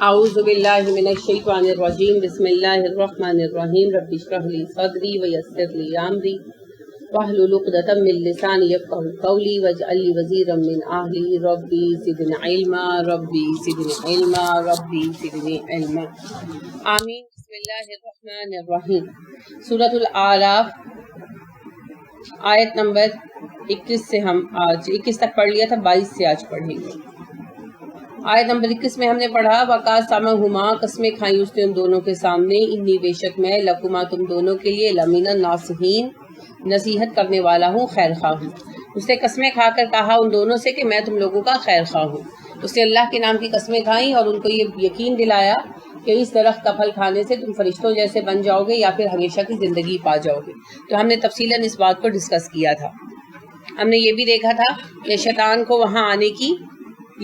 اعوذ باللہ من الشیطان الرجیم بسم اللہ الرحمن الرحیم رب اشرح لی صدری ویسر لی امری واحلل عقدۃ من لسانی یفقهوا قولی واجعل لی وزیرا من اہلی ربی زدنی علما ربی زدنی علما ربی زدنی علما آمین۔ بسم اللہ الرحمن الرحیم۔ سورۃ الاعراف آیت نمبر 21 سے ہم آج 21 تک پڑھ لیا تھا، 22 سے آج پڑھیں گے۔ آیت نمبر 21 میں ہم نے پڑھا وَقَاسَمَهُمَا قسمیں کھائیں اس نے ان دونوں کے سامنے، انی بے شک میں لکما تم دونوں کے لیے لمن الناصحین نصیحت کرنے والا ہوں، خیر خواہ ہوں۔ اس نے قسمیں کھا کر کہا ان دونوں سے کہ میں تم لوگوں کا خیر خواہ ہوں۔ اس نے اللہ کے نام کی قسمیں کھائیں اور ان کو یہ یقین دلایا کہ اس درخت کا پھل کھانے سے تم فرشتوں جیسے بن جاؤ گے یا پھر ہمیشہ کی زندگی پا جاؤ گے۔ تو ہم نے تفصیلاً اس بات کو ڈسکس کیا تھا۔ ہم نے یہ بھی دیکھا تھا کہ شیطان کو وہاں آنے کی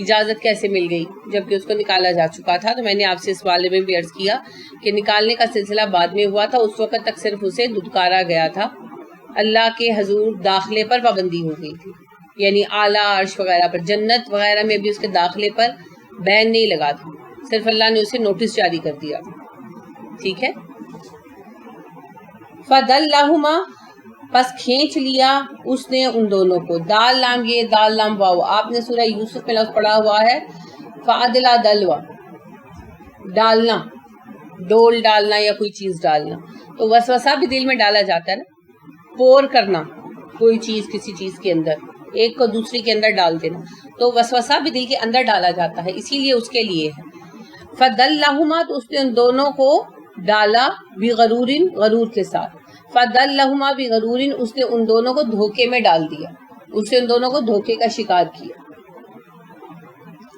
اجازت کیسے مل گئی جبکہ اس کو نکالا جا چکا تھا۔ تو میں نے آپ سے اس بارے میں بھی عرض کیا کہ نکالنے کا سلسلہ بعد میں ہوا تھا، اس وقت تک صرف اسے دھتکارا گیا تھا، اللہ کے حضور داخلے پر پابندی ہو گئی تھی، یعنی اعلیٰ عرش وغیرہ پر، جنت وغیرہ میں بھی اس کے داخلے پر بین نہیں لگا تھا، صرف اللہ نے اسے نوٹس جاری کر دیا تھا، ٹھیک ہے۔ فَدَلَّهُمَا پس کھینچ لیا اس نے ان دونوں کو، دال لام یہ دال لام واو، آپ نے سورہ یوسف میں لفظ پڑھا ہوا ہے فَعَدْلَا دلوا، ڈالنا، ڈول ڈالنا یا کوئی چیز ڈالنا۔ تو وسوسہ بھی دل میں ڈالا جاتا ہے نا، پور کرنا کوئی چیز کسی چیز کے اندر، ایک کو دوسری کے اندر ڈال دینا، تو وسوسہ بھی دل کے اندر ڈالا جاتا ہے، اسی لیے اس کے لیے ہے۔ فَدَلَّهُمَا تو اس نے ان دونوں کو ڈالا بِغَرُورٍ غرور کے ساتھ، فَدَلَّهُمَا بِغَرُورٍ اس نے ان دونوں کو دھوکے میں ڈال دیا، اس نے ان دونوں کو دھوکے کا شکار کیا۔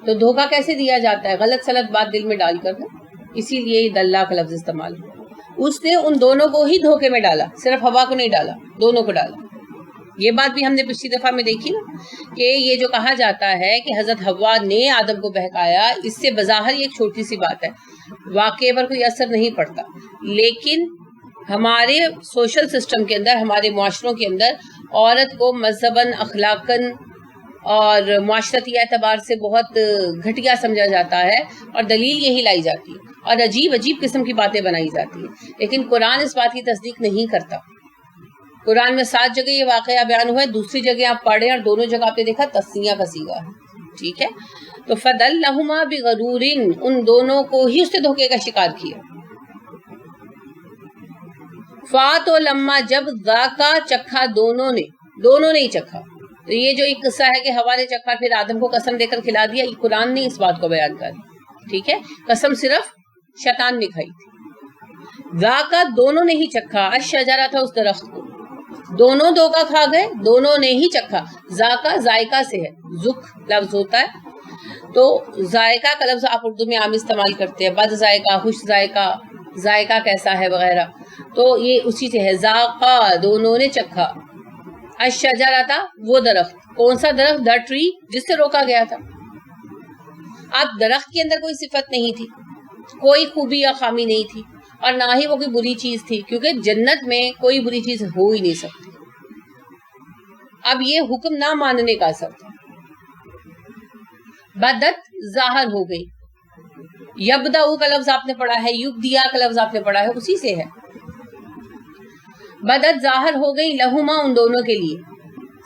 تو دھوکہ کیسے دیا جاتا ہے؟ غلط سلط بات دل میں ڈال کر نا، اسی لیے دلہ کا لفظ استعمال ہوا۔ اس نے ان دونوں کو ہی دھوکے میں ڈالا، صرف ہوا کو نہیں ڈالا، دونوں کو ڈالا۔ یہ بات بھی ہم نے پچھلی دفعہ میں دیکھی نا کہ یہ جو کہا جاتا ہے کہ حضرت حوا نے آدم کو بہکایا، اس سے بظاہر یہ ایک چھوٹی سی بات ہے، واقعے پر کوئی اثر نہیں پڑتا، لیکن ہمارے سوشل سسٹم کے اندر، ہمارے معاشروں کے اندر عورت کو مذہباً، اخلاقاً اور معاشرتی اعتبار سے بہت گھٹیا سمجھا جاتا ہے، اور دلیل یہی لائی جاتی ہے اور عجیب عجیب قسم کی باتیں بنائی جاتی ہیں، لیکن قرآن اس بات کی تصدیق نہیں کرتا۔ قرآن میں 7 جگہ یہ واقعہ بیان ہوا ہے، دوسری جگہ آپ پڑھیں اور دونوں جگہ آپ نے دیکھا تثنیہ کا صیغہ ہے، ٹھیک ہے۔ تو فَدَلَّهُمَا بِغَرُورٍ ان دونوں کو ہی اس نے دھوکے کا شکار کیا۔ فات و لما جب ذاکا چکھا دونوں نے ہی چکھا، تو یہ جو ایک قصہ ہے کہ ہوا نے چکھا پھر آدم کو قسم دے کر کھلا دیا، یہ قرآن نے اس بات کو بیان کر دیا، ٹھیک ہے۔ قسم صرف شیطان نے کھائی تھی، ذاکا دونوں نے ہی چکھا، الشجرہ تھا اس درخت کو، دونوں دھوکا کھا گئے، دونوں نے ہی چکھا۔ ذاکا ذائقہ سے ہے، ذک لفظ ہوتا ہے، تو ذائقہ کا لفظ آپ اردو میں عام استعمال کرتے ہیں، بد ذائقہ، خوش ذائقہ، ذائقہ کیسا ہے وغیرہ، تو یہ اسی سے ہے، ذاقا دونوں نے چکھا، الشجرہ تھا وہ درخت، کون سا درخت؟ دا ٹری، جس سے روکا گیا تھا۔ اب درخت کے اندر کوئی صفت نہیں تھی، کوئی خوبی یا خامی نہیں تھی، اور نہ ہی وہ کوئی بری چیز تھی، کیونکہ جنت میں کوئی بری چیز ہو ہی نہیں سکتی۔ اب یہ حکم نہ ماننے کا اثر تھا، بدت ظاہر ہو گئی، یبدأ کا لفظ آپ نے پڑھا ہے، یبدیا کا لفظ آپ نے پڑھا ہے، اسی سے ہے۔ بدت ظاہر ہو گئی لہما ان دونوں کے لیے،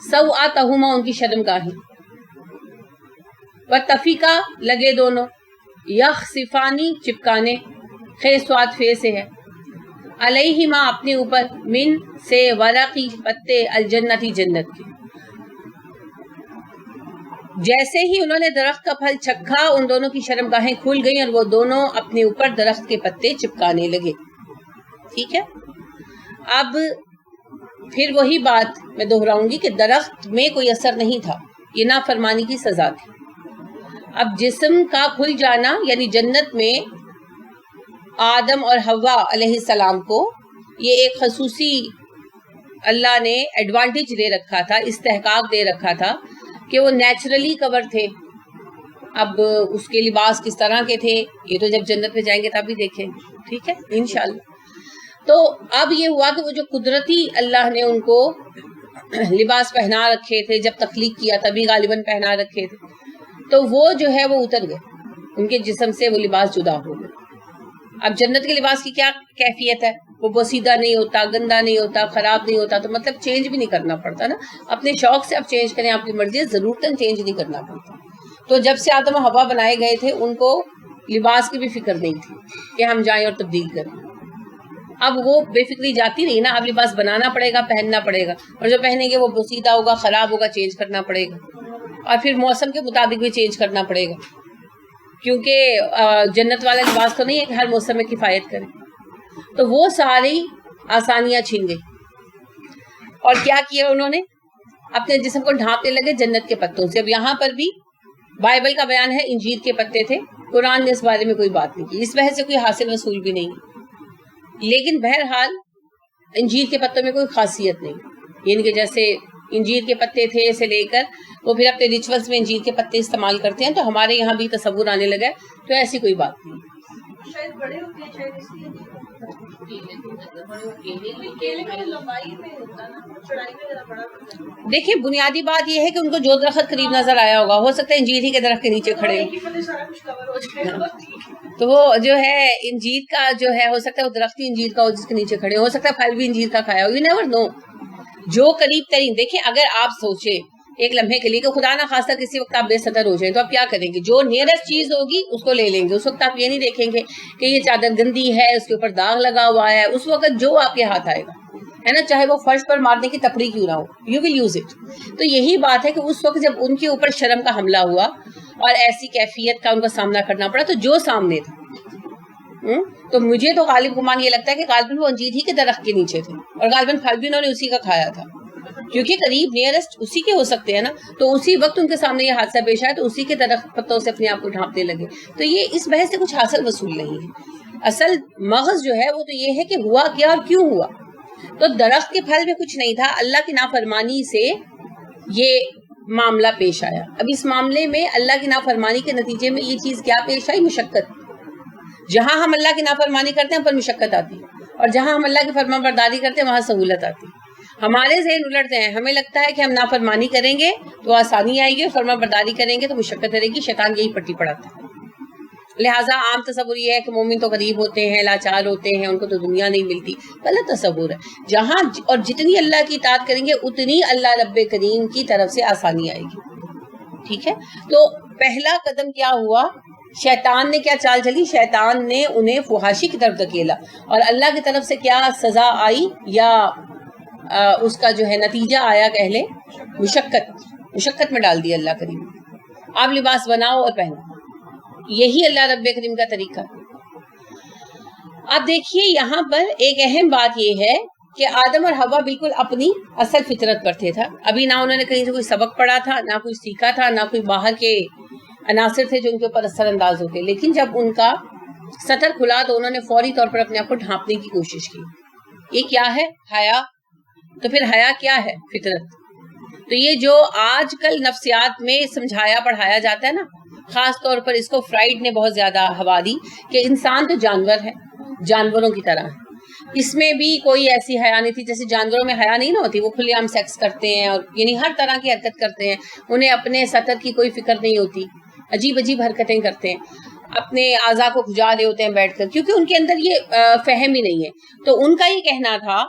سوآتہما ان کی شرمگاہیں، وطفقا لگے دونوں، یخصفانی چپکانے، خے سواد فے سے ہے، علیہما اپنے اوپر، من سے ورقی پتے، الجنتی جنت کے۔ جیسے ہی انہوں نے درخت کا پھل چکھا ان دونوں کی شرمگاہیں کھل گئیں اور وہ دونوں اپنے اوپر درخت کے پتے چپکانے لگے، ٹھیک ہے۔ اب پھر وہی بات میں دہراؤں گی کہ درخت میں کوئی اثر نہیں تھا، یہ نافرمانی کی سزا تھی۔ اب جسم کا کھل جانا، یعنی جنت میں آدم اور حوا علیہ السلام کو یہ ایک خصوصی اللہ نے ایڈوانٹیج دے رکھا تھا، استحقاق دے رکھا تھا کہ وہ نیچرلی کور تھے۔ اب اس کے لباس کس طرح کے تھے یہ تو جب جنت میں جائیں گے تب بھی دیکھیں، ٹھیک ہے انشاءاللہ۔ تو اب یہ ہوا کہ وہ جو قدرتی اللہ نے ان کو لباس پہنا رکھے تھے، جب تخلیق کیا تبھی غالباً پہنا رکھے تھے، تو وہ جو ہے وہ اتر گئے، ان کے جسم سے وہ لباس جدا ہو گئے. اب جنت کے لباس کی کیا کیفیت ہے؟ وہ بوسیدہ نہیں ہوتا، گندا نہیں ہوتا، خراب نہیں ہوتا. تو مطلب چینج بھی نہیں کرنا پڑتا نا. اپنے شوق سے آپ چینج کریں، آپ کی مرضی ہے، ضرورتاً چینج نہیں کرنا پڑتا. تو جب سے آدم و حوا بنائے گئے تھے ان کو لباس کی بھی فکر نہیں تھی کہ ہم جائیں اور تبدیل کریں. اب وہ بے فکری جاتی نہیں نا. اب لباس بنانا پڑے گا، پہننا پڑے گا، اور جو پہنیں گے وہ بوسیدہ ہوگا، خراب ہوگا، چینج کرنا پڑے گا. اور پھر موسم کے مطابق بھی چینج کرنا پڑے گا، کیونکہ جنت والا لباس تو نہیں ہے کہ ہر موسم میں کفایت کرے. تو وہ ساری آسانیاں چھین گئی. اور کیا کیا انہوں نے؟ اپنے جسم کو ڈھانپنے لگے جنت کے پتوں سے. اب یہاں پر بھی بائبل کا بیان ہے انجیر کے پتے تھے، قرآن نے اس بارے میں کوئی بات نہیں کی، اس وجہ سے کوئی حاصل وصول بھی نہیں. لیکن بہرحال انجیر کے پتوں میں کوئی خاصیت نہیں، یعنی کہ جیسے انجیر کے پتے تھے سے لے کر وہ پھر اپنے ریچولز میں انجیر کے پتے استعمال کرتے ہیں، تو ہمارے یہاں بھی تصور آنے لگا ہے. تو ایسی کوئی بات نہیں. شاید بڑے ہوتے ہیں، شاید اس لیے دیکھیں بنیادی بات یہ ہے کہ ان کو جو درخت قریب نظر آیا ہوگا، ہو سکتا ہے انجیر ہی کے درخت کے نیچے کھڑے ہوں. تو وہ جو ہے انجیر کا جو ہے، ہو سکتا ہے وہ درخت ہی انجیر کا ہو جس کے نیچے کھڑے ہو سکتا ہے پھل بھی انجیر کا کھایا ہو. You never know. جو قریب ترین، دیکھیں اگر آپ سوچیں ایک لمحے کے لیے کہ خدا نہ خواستہ کسی وقت آپ بے ستر ہو جائیں، تو آپ کیا کریں گے؟ جو نیئرسٹ چیز ہوگی اس کو لے لیں گے. اس وقت آپ یہ نہیں دیکھیں گے کہ یہ چادر گندی ہے، اس کے اوپر داغ لگا ہوا ہے. اس وقت جو آپ کے ہاتھ آئے گا ہے نا، چاہے وہ فرش پر مارنے کی تپڑی کیوں نہ ہو، یو ول یوز اٹ. تو یہی بات ہے کہ اس وقت جب ان کے اوپر شرم کا حملہ ہوا اور ایسی کیفیت کا ان کا سامنا کرنا پڑا، تو جو سامنے تھا، تو مجھے تو غالب گمان یہ لگتا ہے کہ غالباً وہ انجیر ہی کے درخت کے نیچے تھے، اور غالباً پھل بھی انہوں نے اسی کا کھایا تھا، کیونکہ قریب نیئرسٹ اسی کے ہو سکتے ہیں نا. تو اسی وقت ان کے سامنے یہ حادثہ پیش آیا، تو اسی کے درخت پتوں سے اپنے آپ کو ڈھانپنے لگے. تو یہ اس بحث سے کچھ حاصل وصول نہیں ہے. اصل مغز جو ہے وہ تو یہ ہے کہ ہوا کیا اور کیوں ہوا. تو درخت کے پھل میں کچھ نہیں تھا، اللہ کی نافرمانی سے یہ معاملہ پیش آیا. اب اس معاملے میں اللہ کی نافرمانی کے نتیجے میں یہ چیز کیا پیش آئی؟ مشقت. جہاں ہم اللہ کی نافرمانی کرتے ہیں پر مشقت آتی ہے، اور جہاں ہم اللہ کی فرمان برداری کرتے ہیں وہاں سہولت آتی ہے. ہمارے ذہن الٹتے ہیں، ہمیں لگتا ہے کہ ہم نافرمانی کریں گے تو آسانی آئے گی، فرمان برداری کریں گے تو مشقت رہے گی. شیطان یہی پٹی پڑھاتا ہے. لہٰذا عام تصور یہ ہے کہ مومن تو غریب ہوتے ہیں، لاچار ہوتے ہیں، ان کو تو دنیا نہیں ملتی. غلط تصور ہے. جہاں اور جتنی اللہ کی اطاعت کریں گے اتنی اللہ رب کریم کی طرف سے آسانی آئے گی. ٹھیک ہے. تو پہلا قدم کیا ہوا؟ شیطان نے کیا چال چلی؟ شیطان نے انہیں فحاشی کی طرف دھکیلا، اور اللہ کی طرف سے کیا سزا آئی یا اس کا جو ہے نتیجہ آیا؟ کہہ لیں مشقت میں ڈال دیا اللہ کریم. آپ لباس بناؤ اور پہنو، یہی اللہ رب کریم کا طریقہ. اب دیکھیے یہاں پر ایک اہم بات یہ ہے کہ آدم اور حوا بالکل اپنی اصل فطرت پر تھے. تھا ابھی نہ انہوں نے کہیں سے کوئی سبق پڑھا تھا، نہ کوئی سیکھا تھا، نہ کوئی باہر کے عناصر تھے جو ان کے اوپر اثر انداز ہوتے. لیکن جب ان کا سطر کھلا تو انہوں نے فوری طور پر اپنے آپ کو ڈھانپنے کی کوشش کی. یہ کیا ہے؟ حیا. تو پھر حیا کیا ہے؟ فطرت. تو یہ جو آج کل نفسیات میں سمجھایا پڑھایا جاتا ہے نا، خاص طور پر اس کو فرائیڈ نے بہت زیادہ ہوا دی کہ انسان تو جانور ہے، جانوروں کی طرح ہے. اس میں بھی کوئی ایسی حیا نہیں تھی. جیسے جانوروں میں حیا نہیں نہ ہوتی، وہ کھلے عام سیکس کرتے ہیں اور یعنی ہر طرح کی حرکت کرتے ہیں، انہیں اپنے سطر کی کوئی فکر نہیں ہوتی، عجیب عجیب حرکتیں کرتے ہیں، اپنے اعضاء کو کھجا رہے ہوتے ہیں بیٹھ کر، کیونکہ ان کے اندر یہ فہم ہی نہیں ہے. تو ان کا یہ کہنا تھا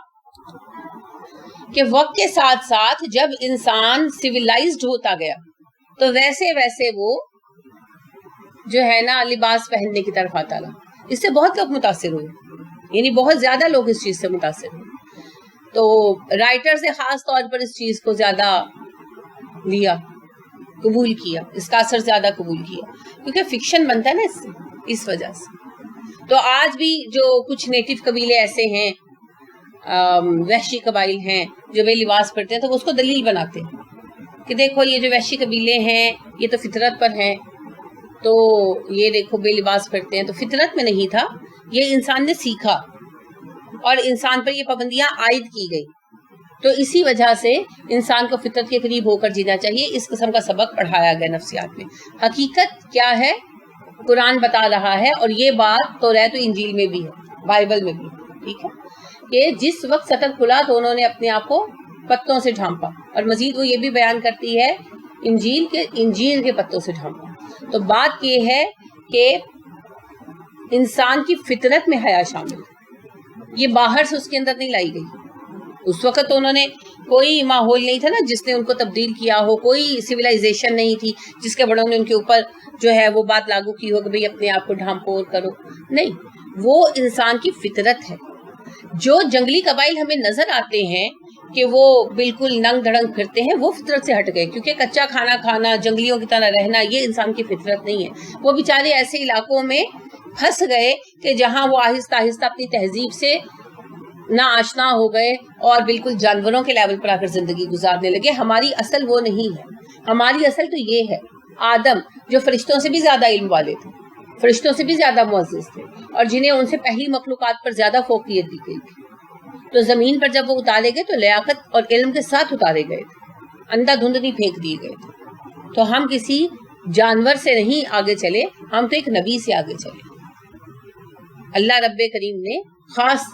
کہ وقت کے ساتھ ساتھ جب انسان سویلائزڈ ہوتا گیا تو ویسے ویسے وہ جو ہے نا لباس پہننے کی طرف آتا گیا. اس سے بہت لوگ متاثر ہوئے، یعنی بہت زیادہ لوگ اس چیز سے متاثر ہوئے. تو رائٹر سے خاص طور پر اس چیز کو زیادہ لیا، قبول کیا، اس کا اثر زیادہ قبول کیا، کیونکہ فکشن بنتا ہے نا اس سے، اس وجہ سے. تو آج بھی جو کچھ نیٹو قبیلے ایسے ہیں، وحشی قبائل ہیں جو بے لباس پہنتے ہیں، تو وہ اس کو دلیل بناتے ہیں کہ دیکھو یہ جو وحشی قبیلے ہیں یہ تو فطرت پر ہیں، تو یہ دیکھو بے لباس پہنتے ہیں. تو فطرت میں نہیں تھا، یہ انسان نے سیکھا اور انسان پر یہ پابندیاں عائد کی گئی. تو اسی وجہ سے انسان کو فطرت کے قریب ہو کر جینا چاہیے. اس قسم کا سبق پڑھایا گیا نفسیات میں. حقیقت کیا ہے؟ قرآن بتا رہا ہے، اور یہ بات توریت و انجیل میں بھی ہے، بائبل میں بھی. ٹھیک ہے کہ جس وقت سطر کھلا تو انہوں نے اپنے آپ کو پتوں سے ڈھانپا، اور مزید وہ یہ بھی بیان کرتی ہے انجیل کے پتوں سے ڈھانپا. تو بات یہ ہے کہ انسان کی فطرت میں حیا شامل ہے، یہ باہر سے اس کے اندر نہیں لائی گئی۔ اس وقت تو انہوں نے کوئی ماحول نہیں تھا نا جس نے ان کو تبدیل کیا ہو، کوئی سویلائزیشن نہیں تھی جس کے بڑوں نے ان کے اوپر جو ہے وہ بات لاگو کی ہو کہ بھئی اپنے آپ کو ڈھانپور کرو، نہیں، وہ انسان کی فطرت ہے۔ جو جنگلی قبائل ہمیں نظر آتے ہیں کہ وہ بالکل ننگ دھڑنگ پھرتے ہیں، وہ فطرت سے ہٹ گئے، کیونکہ کچا کھانا کھانا، جنگلیوں کی طرح رہنا، یہ انسان کی فطرت نہیں ہے۔ وہ بیچارے ایسے علاقوں میں پھنس گئے کہ جہاں وہ آہستہ آہستہ اپنی تہذیب سے نا آشنا ہو گئے اور بالکل جانوروں کے لیول پر آ کر زندگی گزارنے لگے۔ ہماری اصل وہ نہیں ہے، ہماری اصل تو یہ ہے آدم جو فرشتوں سے بھی زیادہ علم والے تھے، فرشتوں سے بھی زیادہ معزز تھے، اور جنہیں ان سے پہلی مخلوقات پر زیادہ فوقیت دی گئی تھی، تو زمین پر جب وہ اتارے گئے تو لیاقت اور علم کے ساتھ اتارے گئے تھے، اندھا دھند نہیں پھینک دیے گئے تھے۔ تو ہم کسی جانور سے نہیں آگے چلے، ہم تو ایک نبی سے آگے چلے۔ اللہ رب کریم نے خاص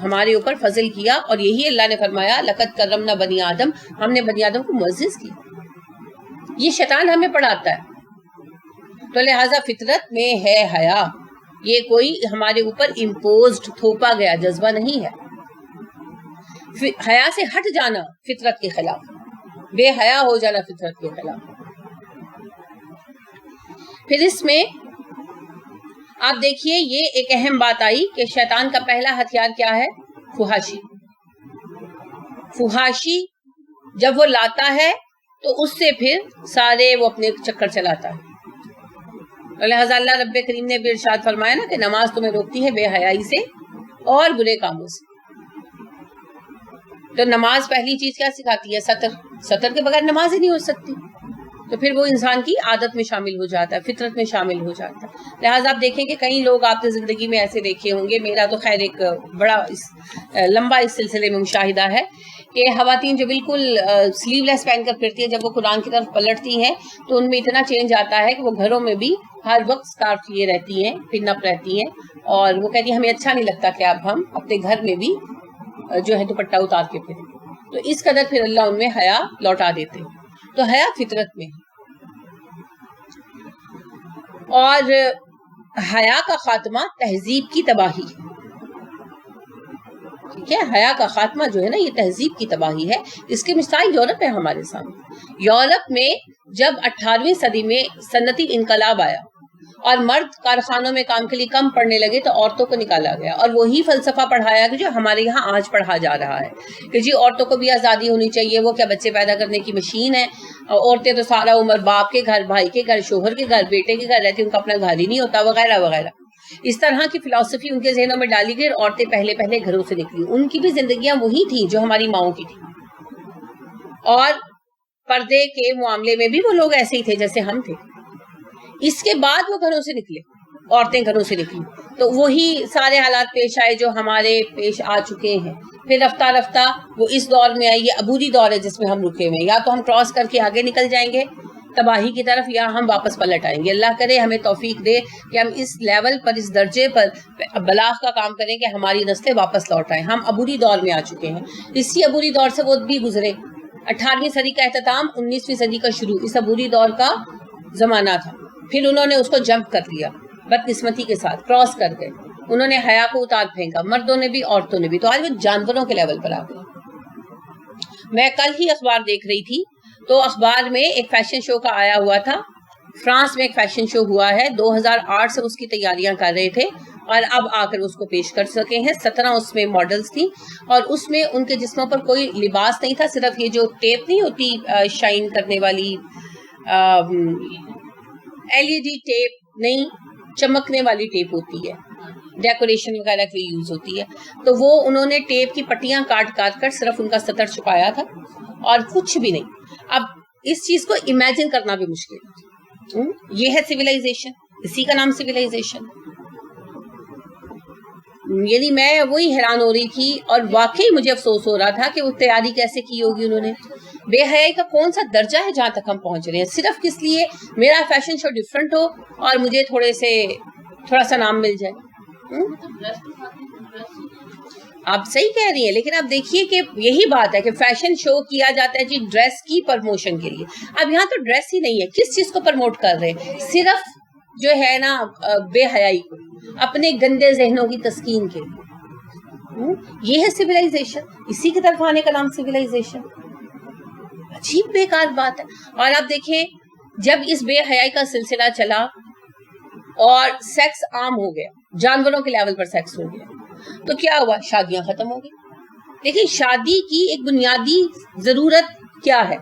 ہمارے اوپر فضل کیا، اور یہی اللہ نے فرمایا لقد کرمنا بنی آدم، ہم نے بنی آدم کو معزز کیا۔ یہ شیطان ہمیں پڑھاتا ہے، تو لہٰذا فطرت میں ہے حیا، یہ کوئی ہمارے اوپر امپوزڈ تھوپا گیا جذبہ نہیں ہے۔ حیا سے ہٹ جانا فطرت کے خلاف، بے حیا ہو جانا فطرت کے خلاف۔ پھر اس میں آپ دیکھیے یہ ایک اہم بات آئی کہ شیطان کا پہلا ہتھیار کیا ہے؟ فحاشی۔ فحاشی جب وہ لاتا ہے تو اس سے پھر سارے وہ اپنے چکر چلاتا ہے۔ لہٰذا اللہ رب کریم نے بھی ارشاد فرمایا نا کہ نماز تمہیں روکتی ہے بے حیائی سے اور برے کاموں سے۔ تو نماز پہلی چیز کیا سکھاتی ہے؟ ستر کے بغیر نماز ہی نہیں ہو سکتی، تو پھر وہ انسان کی عادت میں شامل ہو جاتا ہے، فطرت میں شامل ہو جاتا ہے۔ لہٰذا آپ دیکھیں کہ کئی لوگ آپ نے زندگی میں ایسے دیکھے ہوں گے، میرا تو خیر ایک بڑا لمبا اس سلسلے میں مشاہدہ ہے کہ خواتین جو بالکل سلیو لیس پہن کر پھرتی ہیں، جب وہ قرآن کی طرف پلٹتی ہیں تو ان میں اتنا چینج آتا ہے کہ وہ گھروں میں بھی ہر وقت اسکارف لیے رہتی ہیں، پن اپ رہتی ہیں، اور وہ کہتی ہیں ہمیں اچھا نہیں لگتا کہ اب ہم اپنے گھر میں بھی جو ہے دوپٹہ اتار کے پھریں۔ تو اس قدر پھر اللہ ان میں حیا لوٹا دیتے ہیں۔ تو حیا فطرت میں، اور حیا کا خاتمہ تہذیب کی تباہی ہے۔ ٹھیک ہے، حیا کا خاتمہ جو ہے نا یہ تہذیب کی تباہی ہے۔ اس کی مثال یورپ ہے ہمارے سامنے۔ یورپ میں جب 18ویں صدی میں صنعتی انقلاب آیا اور مرد کارخانوں میں کام کے لیے کم پڑھنے لگے تو عورتوں کو نکالا گیا، اور وہی فلسفہ پڑھایا کہ جو ہمارے یہاں آج پڑھا جا رہا ہے کہ جی عورتوں کو بھی آزادی ہونی چاہیے، وہ کیا بچے پیدا کرنے کی مشین ہے، عورتیں تو سارا عمر باپ کے گھر، بھائی کے گھر، شوہر کے گھر، بیٹے کے گھر رہتی، ان کا اپنا گھر ہی نہیں ہوتا، وغیرہ وغیرہ۔ اس طرح کی فلسفی ان کے ذہنوں میں ڈالی گئی، اور عورتیں پہلے پہلے گھروں سے نکلی۔ ان کی بھی زندگیاں وہی تھیں جو ہماری ماؤں کی تھیں، اور پردے کے معاملے میں بھی وہ لوگ ایسے ہی تھے جیسے ہم تھے۔ اس کے بعد وہ گھروں سے نکلے، عورتیں گھروں سے نکلی، تو وہی سارے حالات پیش آئے جو ہمارے پیش آ چکے ہیں۔ پھر رفتہ رفتہ وہ اس دور میں آئی، یہ عبوری دور ہے جس میں ہم رکے ہوئے ہیں، یا تو ہم کراس کر کے آگے نکل جائیں گے تباہی کی طرف، یا ہم واپس پلٹ آئیں گے۔ اللہ کرے ہمیں توفیق دے کہ ہم اس لیول پر، اس درجے پر بلاغ کا کام کریں کہ ہماری نسلیں واپس لوٹ آئیں۔ ہم عبوری دور میں آ چکے ہیں، اسی عبوری دور سے وہ بھی گزرے۔ 18ویں صدی کا اختتام، 19ویں صدی کا شروع، اس عبوری دور کا زمانہ تھا۔ پھر انہوں نے اس کو جمپ کر لیا، بدقسمتی کے ساتھ کراس کر گئے، انہوں نے حیا کو اتار پھینکا، مردوں نے بھی عورتوں نے بھی، تو آج وہ جانوروں کے لیول پر آ گئے۔ میں کل ہی اخبار دیکھ رہی تھی، تو اخبار میں ایک فیشن شو کا آیا ہوا تھا، فرانس میں ایک فیشن شو ہوا ہے، 2008 سے اس کی تیاریاں کر رہے تھے، اور اب آ کر اس کو پیش کر سکے ہیں۔ 17 اس میں ماڈلز تھیں، اور اس میں ان کے جسموں پر کوئی لباس نہیں تھا، صرف یہ جو ٹیپ نہیں ہوتی شائن کرنے والی، LED ٹیپ نہیں، چمکنے والی ٹیپ ہوتی ہے، ڈیکوریشن وغیرہ کے لیے یوز ہوتی ہے، تو وہ انہوں نے ٹیپ کی پٹیاں کاٹ کاٹ کر صرف ان کا سطر چھپایا تھا اور کچھ بھی نہیں۔ اب اس چیز کو امیجن کرنا بھی مشکل ہے۔ یہ ہے سویلائزیشن، اسی کا نام سویلائزیشن۔ یعنی میں وہی حیران ہو رہی تھی، اور واقعی مجھے افسوس ہو رہا تھا کہ وہ تیاری کیسے کی ہوگی انہوں نے۔ بے حیائی کا کون سا درجہ ہے جہاں تک ہم پہنچ رہے ہیں، صرف کس لیے میرا فیشن شو ڈفرینٹ ہو اور مجھے تھوڑا سا نام مل جائے۔ آپ صحیح کہہ رہی ہیں، لیکن آپ دیکھیے کہ یہی بات ہے کہ فیشن شو کیا جاتا ہے جی ڈریس کی پرموشن کے لیے۔ اب یہاں تو ڈریس ہی نہیں ہے، کس چیز کو پرموٹ کر رہے ہیں؟ صرف جو ہے نا بے حیائی کو اپنے گندے ذہنوں کی تسکین کے لیے. یہ ہے سویلائزیشن, اسی کی طرف آنے کا نام سویلائزیشن. عجیب بیکار بات ہے. اور آپ دیکھیں جب اس بے حیائی کا سلسلہ چلا اور سیکس عام ہو گیا, جانوروں کے لیول پر سیکس ہو گیا, تو کیا ہوا؟ شادیاں ختم ہو گئی. لیکن شادی کی ایک بنیادی ضرورت کیا ہے؟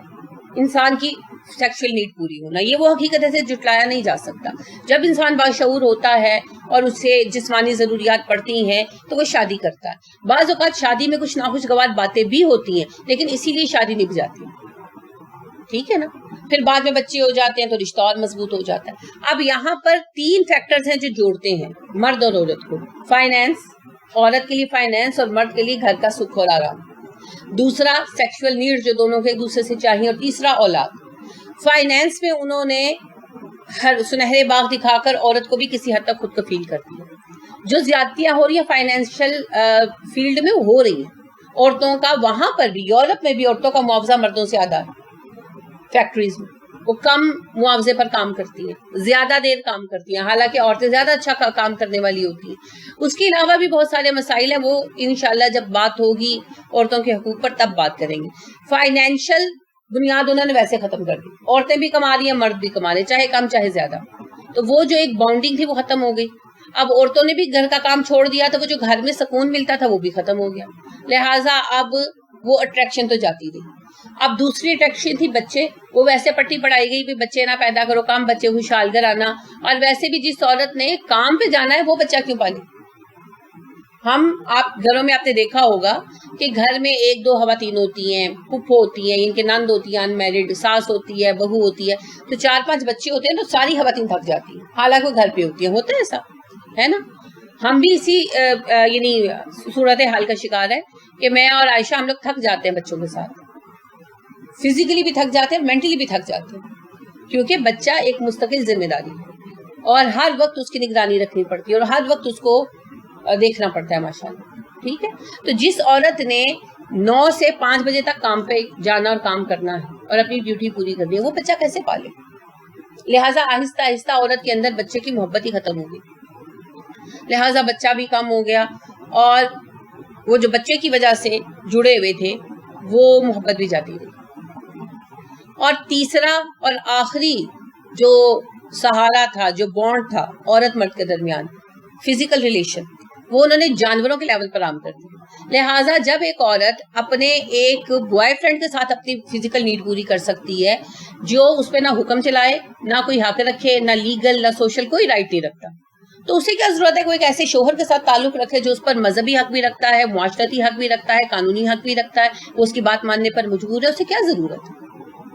انسان کی سیکشل نیڈ پوری ہونا. یہ وہ حقیقت ہے جٹلایا نہیں جا سکتا. جب انسان باشعور ہوتا ہے اور اس سے جسمانی ضروریات پڑتی ہیں تو وہ شادی کرتا ہے. بعض اوقات شادی میں کچھ ناخوشگوار باتیں بھی ہوتی ہیں, لیکن اسی لیے شادی نبھ جاتی ہے. ٹھیک ہے نا. پھر بعد میں بچے ہو جاتے ہیں تو رشتہ اور مضبوط ہو جاتا ہے. اب یہاں پر 3 فیکٹرز ہیں جو جوڑتے ہیں مرد اور عورت کو. فائنینس, عورت کے لیے فائنینس اور مرد کے لیے گھر کا سکھ اور آرام. دوسرا سیکشول نیڈ جو دونوں کے ایک دوسرے سے چاہیے. اور تیسرا اولاد. فائنینس میں انہوں نے ہر سنہرے باغ دکھا کر عورت کو بھی کسی حد تک خود کو فیل کرتی ہے. جو زیادتیاں ہو رہی ہیں فائنینشیل فیلڈ میں وہ ہو رہی ہیں. عورتوں کا وہاں پر بھی, یورپ میں بھی عورتوں کا معاوضہ مردوں سے زیادہ ہے. فیکٹریز میں وہ کم معاوضے پر کام کرتی ہیں, زیادہ دیر کام کرتی ہیں, حالانکہ عورتیں زیادہ اچھا کام کرنے والی ہوتی ہیں. اس کے علاوہ بھی بہت سارے مسائل ہیں, وہ انشاءاللہ جب بات ہوگی عورتوں کے حقوق پر تب بات کریں گے. فائنینشیل بنیاد انہوں نے ویسے ختم کر دی. عورتیں بھی کما رہی ہیں, مرد بھی کما رہے ہیں, چاہے کم چاہے زیادہ. تو وہ جو ایک باؤنڈنگ تھی وہ ختم ہو گئی. اب عورتوں نے بھی گھر کا کام چھوڑ دیا تو وہ جو گھر میں سکون ملتا تھا وہ بھی ختم ہو گیا. لہٰذا اب وہ اٹریکشن تو جاتی رہی. اب دوسری اٹریکشن تھی بچے. وہ ویسے پٹی پڑھائی گئی بھی بچے نہ پیدا کرو, کام بچے خوشحال گھرانا. اور ویسے بھی جس عورت نے کام پہ جانا ہے وہ بچہ کیوں پالے؟ آپ گھروں میں آپ نے دیکھا ہوگا کہ گھر میں 1-2 خواتین ہوتی ہیں, پھپھو ہوتی ہیں, ان کے نند ہوتی ہیں, انمیرڈ, ساس ہوتی ہے, بہو ہوتی ہے, تو 4-5 بچے ہوتے ہیں تو ساری خواتین تھک جاتی ہیں, حالانکہ وہ گھر پہ ہوتی ہیں. ہوتا ہے ایسا, ہے نا. ہم بھی اسی یعنی صورت حال کا شکار ہے کہ میں اور عائشہ ہم لوگ تھک جاتے ہیں بچوں کے ساتھ. فزیکلی بھی تھک جاتے ہیں, مینٹلی بھی تھک جاتے ہیں, کیونکہ بچہ ایک مستقل ذمہ داری ہے اور ہر وقت اس کی نگرانی رکھنی پڑتی ہے اور ہر وقت اس کو دیکھنا پڑتا ہے ماشاءاللہ. ٹھیک ہے. تو جس عورت نے 9 سے 5 بجے تک کام پہ جانا اور کام کرنا ہے اور اپنی ڈیوٹی پوری کرنی ہے, وہ بچہ کیسے پالے؟ لہٰذا آہستہ آہستہ عورت کے اندر بچے کی محبت ہی ختم ہو گئی. لہٰذا بچہ بھی کم ہو گیا اور وہ جو بچے کی وجہ سے جڑے ہوئے تھے وہ محبت بھی جاتی رہی. اور تیسرا اور آخری جو سہارا تھا, جو بانڈ تھا عورت مرد کے درمیان, فزیکل ریلیشن, وہ انہوں نے جانوروں کے لیول پر عام کر دیا. لہٰذا جب ایک عورت اپنے ایک بوائے فرینڈ کے ساتھ اپنی فزیکل نیڈ پوری کر سکتی ہے, جو اس پہ نہ حکم چلائے, نہ کوئی حق رکھے, نہ لیگل نہ سوشل, کوئی رائٹ نہیں رکھتا, تو اسے کیا ضرورت ہے کوئی ایک ایسے شوہر کے ساتھ تعلق رکھے جو اس پر مذہبی حق بھی رکھتا ہے, معاشرتی حق بھی رکھتا ہے, قانونی حق بھی رکھتا ہے, وہ اس کی بات ماننے پر مجبور ہے. اسے کیا ضرورت ہے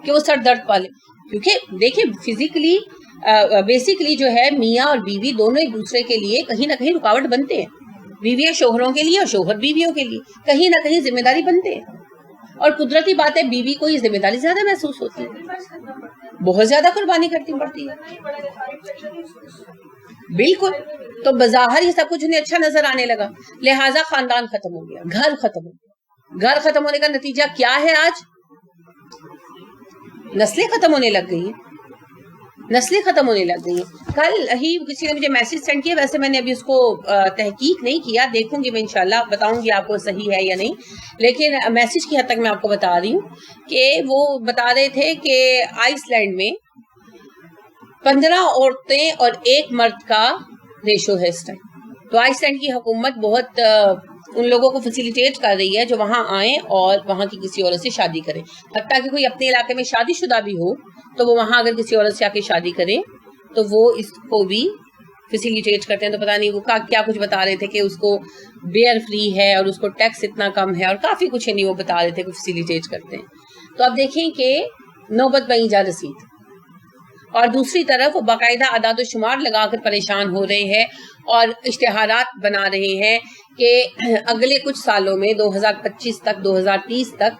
کہ وہ سر درد پالے؟ کیونکہ دیکھیں فزیکلی بیسکلی جو ہے میاں اور بیوی دونوں ایک دوسرے کے لیے کہیں نہ کہیں رکاوٹ بنتے ہیں. بیویاں شوہروں کے لیے اور شوہر بیویوں کے لیے کہیں نہ کہیں ذمہ داری بنتے ہیں. اور قدرتی بات ہے بیوی کو یہ ذمہ داری زیادہ محسوس ہوتی ہے, بہت زیادہ قربانی کرنی پڑتی ہے. بالکل. تو بظاہر یہ سب کچھ انہیں اچھا نظر آنے لگا, لہٰذا خاندان ختم ہو گیا, گھر ختم ہو گیا. گھر ختم ہونے کا نتیجہ کیا ہے؟ آج نسلیں ختم ہونے لگ گئی ہیں, نسلیں ختم ہونے لگ گئی ہیں. کل ہی کسی نے مجھے میسج سینڈ کیا, ویسے میں نے ابھی اس کو تحقیق نہیں کیا, دیکھوں گی میں انشاءاللہ, بتاؤں گی آپ کو صحیح ہے یا نہیں, لیکن میسج کی حد تک میں آپ کو بتا رہی ہوں کہ وہ بتا رہے تھے کہ آئس لینڈ میں 15 عورتیں اور 1 مرد کا ریشو ہے اس ٹائم. تو آئس لینڈ کی حکومت بہت ان لوگوں کو فیسیلیٹیٹ کر رہی ہے جو وہاں آئیں اور وہاں کی کسی عورت سے شادی کریں. حتیٰ کہ کوئی اپنے علاقے میں شادی شدہ بھی ہو تو وہ وہاں اگر کسی عورت سے آ کے شادی کرے تو وہ اس کو بھی فیسیلیٹیٹ کرتے ہیں. تو پتہ نہیں وہ کیا کچھ بتا رہے تھے کہ اس کو بیئر فری ہے اور اس کو ٹیکس اتنا کم ہے اور کافی کچھ نہیں وہ بتا رہے تھے کہ فیسیلیٹیٹ کرتے ہیں. تو اب دیکھیں کہ نوبت بہیں جا رسید, اور دوسری طرف وہ باقاعدہ اعداد و شمار لگا کر پریشان ہو رہے ہیں اور اشتہارات بنا رہے ہیں کہ اگلے کچھ سالوں میں 2025 تک 2030 تک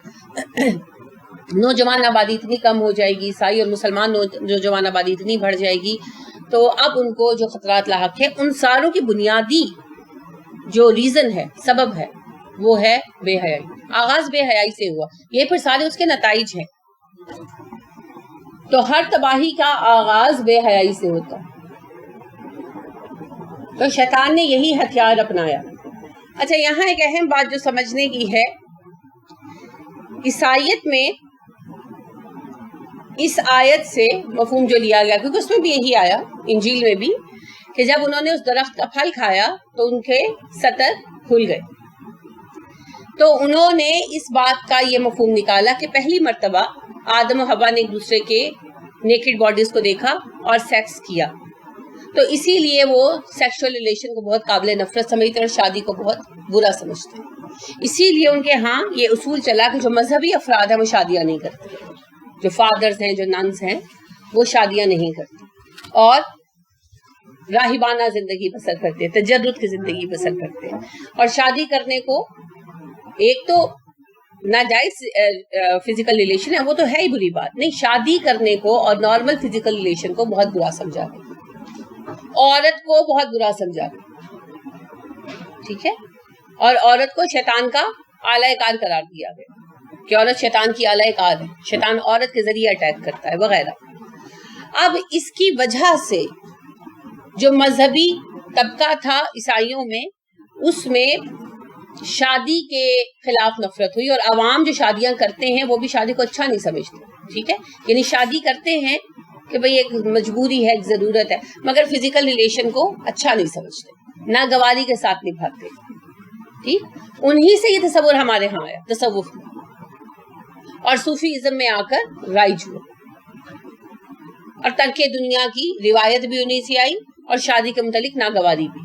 نوجوان آبادی اتنی کم ہو جائے گی, عیسائی اور مسلمان نوجوان آبادی اتنی بڑھ جائے گی, تو اب ان کو جو خطرات لاحق ہے ان ساروں کی بنیادی جو ریزن ہے, سبب ہے, وہ ہے بے حیائی. آغاز بے حیائی سے ہوا, یہ پھر سارے اس کے نتائج ہیں. تو ہر تباہی کا آغاز بے حیائی سے ہوتا ہے. تو شیطان نے یہی ہتھیار اپنایا. اچھا یہاں ایک اہم بات جو سمجھنے کی ہے، عیسائیت میں اس آیت سے مفہوم جو لیا گیا، کیونکہ اس میں بھی یہی آیا، انجیل میں بھی، کہ جب انہوں نے اس درخت کا پھل کھایا تو ان کے سطر کھل گئے. تو انہوں نے اس بات کا یہ مفہوم نکالا کہ پہلی مرتبہ آدم و حوا نے ایک دوسرے کے نیکڈ باڈیز کو دیکھا اور سیکس کیا، تو اسی لیے وہ سیکشول ریلیشن کو بہت قابل نفرت سمجھتے اور شادی کو بہت برا سمجھتے ہیں. اسی لیے ان کے ہاں یہ اصول چلا کہ جو مذہبی افراد ہیں وہ شادیاں نہیں کرتے، جو فادرز ہیں، جو ننز ہیں، وہ شادیاں نہیں کرتے اور راہبانہ زندگی بسر کرتے ہیں، تجرد کی زندگی بسر کرتے ہیں. اور شادی کرنے کو ایک تو ناجائز فزیکل ریلیشن ہے، وہ تو ہے ہی بری بات نہیں، شادی کرنے کو اور نارمل فزیکل ریلیشن کو بہت برا سمجھا گیا، عورت کو بہت برا سمجھا گیا، ٹھیک ہے، اور عورت کو شیطان کا اعلی کار قرار دیا گیا کہ عورت شیطان کی اعلی کار ہے، شیطان عورت کے ذریعے اٹیک کرتا ہے وغیرہ. اب اس کی وجہ سے جو مذہبی طبقہ تھا عیسائیوں میں، اس میں شادی کے خلاف نفرت ہوئی، اور عوام جو شادیاں کرتے ہیں وہ بھی شادی کو اچھا نہیں سمجھتے، ٹھیک ہے، یعنی شادی کرتے ہیں کہ بھئی ایک مجبوری ہے، ایک ضرورت ہے، مگر فزیکل ریلیشن کو اچھا نہیں سمجھتے، ناگواری کے ساتھ نبھاتے، ٹھیک. انہی سے یہ تصور ہمارے ہاں آیا، تصوف میں اور صوفیزم میں آ کر رائج ہوا، اور ترک دنیا کی روایت بھی انہی سے آئی اور شادی کے متعلق ناگواری بھی.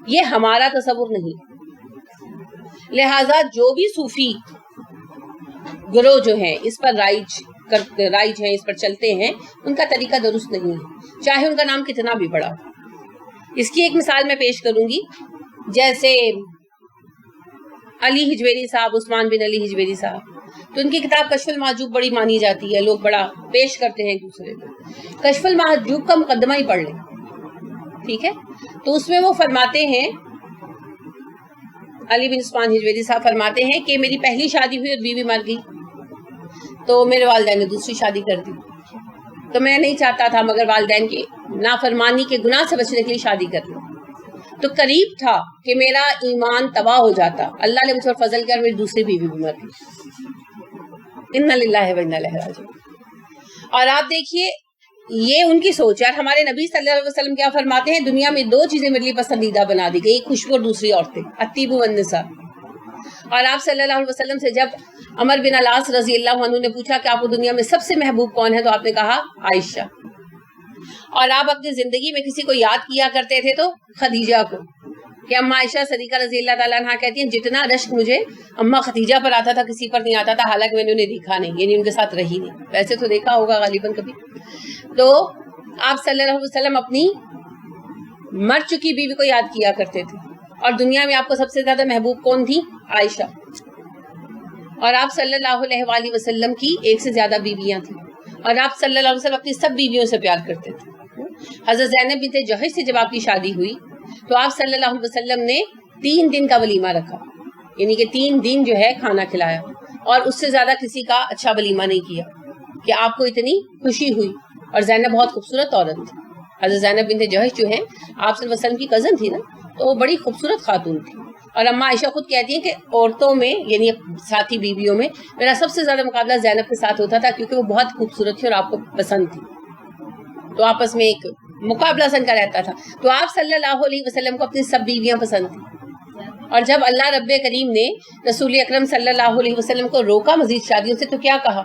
یہ ہمارا تصور نہیں ہے. لہٰذا جو بھی صوفی گروہ جو ہیں اس پر رائج ہیں، اس پر چلتے ہیں، ان کا طریقہ درست نہیں ہے، چاہے ان کا نام کتنا بھی بڑا. اس کی ایک مثال میں پیش کروں گی، جیسے علی حجویری صاحب، عثمان بن علی حجویری صاحب، تو ان کی کتاب کشف المحجوب بڑی مانی جاتی ہے، لوگ بڑا پیش کرتے ہیں ایک دوسرے کو. کشف المحجوب کا مقدمہ ہی پڑھ لیں، ٹھیک ہے. تو اس میں وہ فرماتے ہیں، علی بن عثمان حجویری صاحب فرماتے ہیں کہ میری پہلی شادی ہوئی اور بیوی مر گئی، تو میرے والدین نے دوسری شادی کر دی، تو میں نہیں چاہتا تھا مگر والدین کی نافرمانی کے گناہ سے بچنے کے لیے شادی کر لی. تو قریب تھا کہ میرا ایمان تباہ ہو جاتا، اللہ نے مجھ پر فضل کر میری دوسری بیوی بھی مر گئی. انا للہ و انا الیہ راجعون. اور آپ دیکھیے یہ ان کی سوچ ہے. اور ہمارے نبی صلی اللہ علیہ وسلم کیا فرماتے ہیں، دنیا میں دو چیزیں میرے لیے پسندیدہ بنا دی گئی، ایک خوشبو اور دوسری عورتیں، الطیب والنساء. اور آپ صلی اللہ علیہ وسلم سے جب عمر بن العاص رضی اللہ عنہ نے پوچھا کہ آپ کو دنیا میں سب سے محبوب کون ہے، تو آپ نے کہا عائشہ. اور آپ اپنی زندگی میں کسی کو یاد کیا کرتے تھے تو خدیجہ کو، کہ اماں عائشہ صدیقہ رضی اللہ تعالیٰ عنہ کہتی ہیں جتنا رشک مجھے اماں خدیجہ پر آتا تھا کسی پر نہیں آتا تھا، حالانکہ میں نے انہیں دیکھا نہیں، یعنی ان کے ساتھ رہی نہیں، ویسے تو دیکھا ہوگا غالباً کبھی. تو آپ صلی اللہ علیہ وسلم اپنی مر چکی بیوی کو یاد کیا کرتے تھے. اور دنیا میں آپ کو سب سے زیادہ محبوب کون تھی؟ عائشہ. اور آپ صلی اللہ علیہ وآلہ وسلم کی ایک سے زیادہ بیویاں تھیں، اور آپ صلی اللہ علیہ وسلم اپنی سب بیویوں سے پیار کرتے تھے. حضرت زینب بنت جحش سے جب آپ کی شادی ہوئی تو آپ صلی اللہ علیہ وسلم نے 3 دن کا ولیمہ رکھا، یعنی کہ 3 دن جو ہے کھانا کھلایا، اور اس سے زیادہ کسی کا اچھا ولیمہ نہیں کیا کہ آپ کو اتنی خوشی ہوئی. اور زینب بہت خوبصورت عورت تھی. حضرت زینب بنت جحش جو ہیں آپ صلی اللہ علیہ وسلم کی کزن تھی نا، تو وہ بڑی خوبصورت خاتون تھی. اور اماں عائشہ خود کہتی ہیں کہ عورتوں میں یعنی ساتھی بیویوں میں میرا سب سے زیادہ مقابلہ زینب کے ساتھ ہوتا تھا، کیونکہ وہ بہت خوبصورت تھی اور آپ کو پسند تھی، تو آپس میں ایک مقابلہ سن کا رہتا تھا. تو آپ صلی اللہ علیہ وسلم کو اپنی سب بیویاں پسند تھیں. اور جب اللہ رب کریم نے رسول اکرم صلی اللہ علیہ وسلم کو روکا مزید شادیوں سے، تو کیا کہا؟